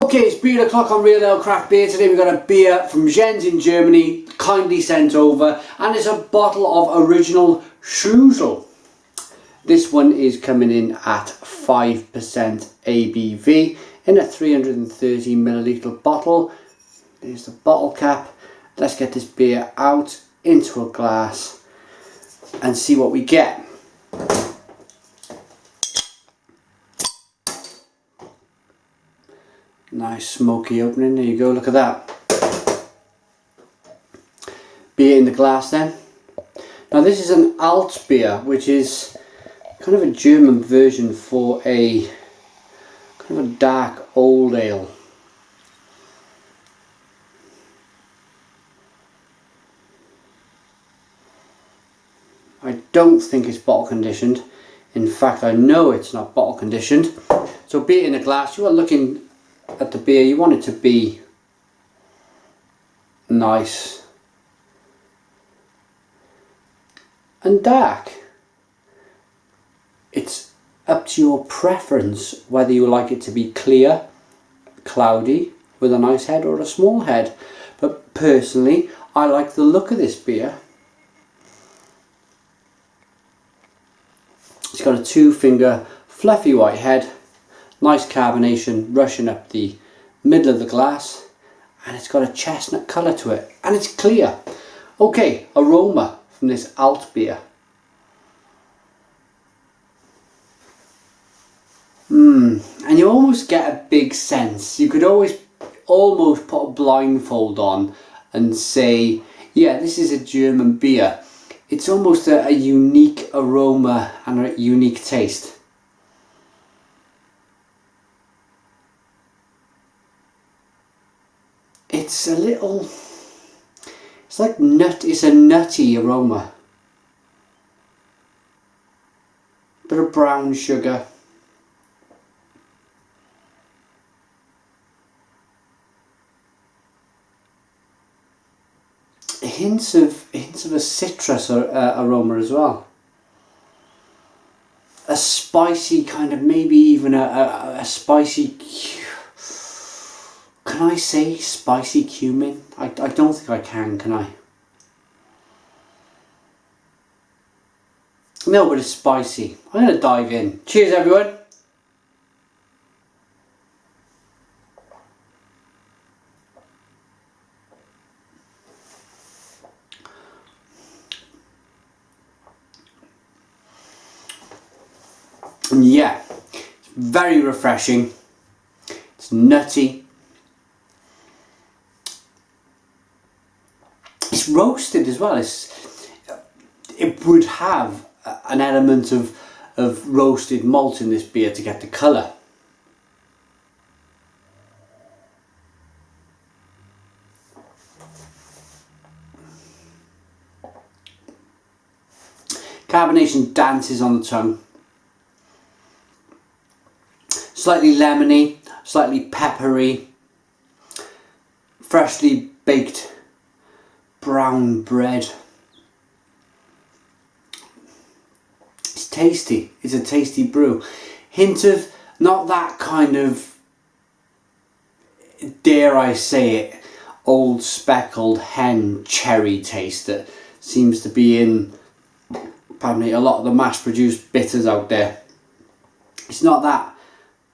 Okay, it's beer o'clock on Real Ale Craft Beer. Today we've got a beer from Jens in Germany, kindly sent over, and it's a bottle of original Schlüssel. This one is coming in at 5% ABV in a 330 milliliter bottle. There's the bottle cap. Let's get this beer out into a glass and see what we get. Nice smoky opening, there you go, look at that. Beer in the glass then. Now this is an Altbier, which is kind of a German version for a kind of a dark old ale. I don't think it's bottle conditioned. In fact, I know it's not bottle conditioned. So beer in the glass, you are looking at the beer, you want it to be nice and dark. It's up to your preference whether you like it to be clear, cloudy, with a nice head, or a small head. But personally, I like the look of this beer. It's got a 2-finger fluffy white head, nice carbonation rushing up the middle of the glass, and it's got a chestnut colour to it, and it's clear. Okay, aroma from this Altbier. And you almost get a big sense. You could almost put a blindfold on and say, yeah, this is a German beer. It's almost a unique aroma and a unique taste. It's a little, it's like it's a nutty aroma. Bit of brown sugar. Hints of a citrus aroma as well. A spicy kind of, maybe even a spicy, can I say spicy cumin? I don't think I can I? No, but it's spicy. I'm going to dive in. Cheers everyone. And yeah, it's very refreshing. It's nutty. It's roasted as well. It would have an element of roasted malt in this beer to get the colour. Carbonation dances on the tongue. Slightly lemony, slightly peppery, freshly baked brown bread. It's tasty. It's a tasty brew. Hint of not that kind of, dare I say it, old speckled hen cherry taste that seems to be in, pardon me, a lot of the mass produced bitters out there. It's not that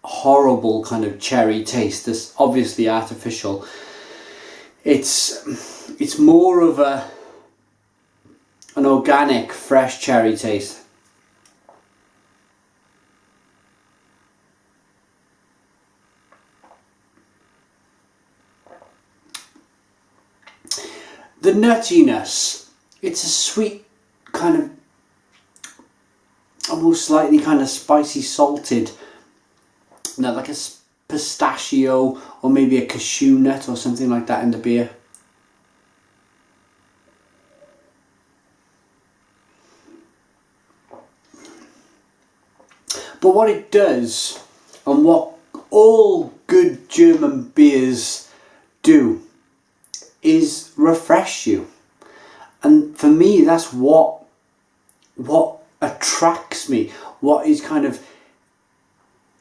horrible kind of cherry taste that's obviously artificial. It's more of an organic, fresh cherry taste. The nuttiness, it's a sweet kind of, almost slightly kind of spicy salted, like a pistachio or maybe a cashew nut or something like that in the beer. But what it does, and what all good German beers do, is refresh you. And for me, that's what attracts me, what is kind of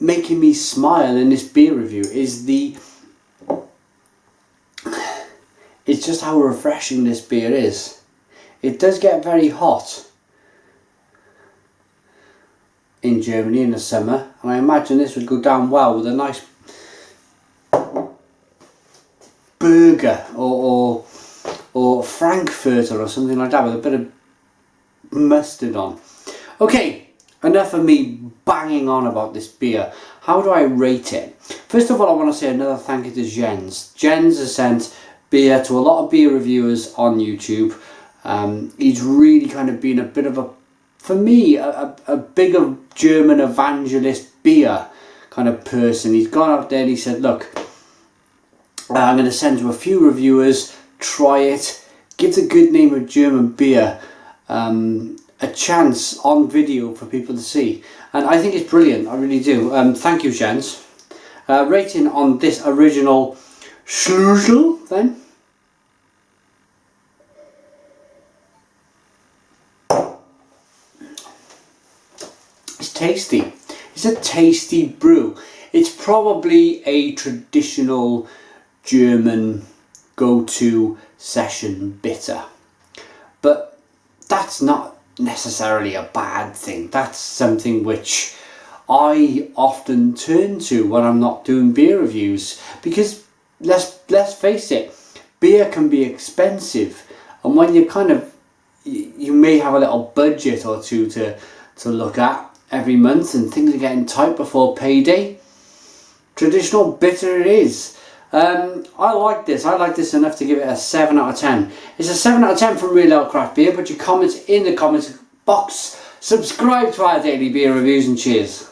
making me smile in this beer review, is the it's just how refreshing this beer is. It does get very hot in Germany in the summer, and I imagine this would go down well with a nice burger or Frankfurter or something like that with a bit of mustard on. Okay, enough of me banging on about this beer. How do I rate it? First of all, I want to say another thank you to Jens. Jens has sent beer to a lot of beer reviewers on YouTube. He's really kind of been a bit of a, for me, a bigger German evangelist beer kind of person. He's gone out there and he said, look, I'm going to send to a few reviewers, try it, give the good name of German beer a chance on video for people to see. And I think it's brilliant, I really do. Thank you, Jens. Rating on this original Schlüssel then. It's tasty. It's a tasty brew. It's probably a traditional German go-to session bitter, but that's not necessarily a bad thing. That's something which I often turn to when I'm not doing beer reviews, because let's face it, beer can be expensive, and when you kind of, you may have a little budget or two to look at every month and things are getting tight before payday, traditional bitter it is. I like this. I like this enough to give it a 7 out of 10. It's a 7 out of 10 from Real Ale Craft Beer. Put your comments in the comments box. Subscribe to our daily beer reviews and cheers.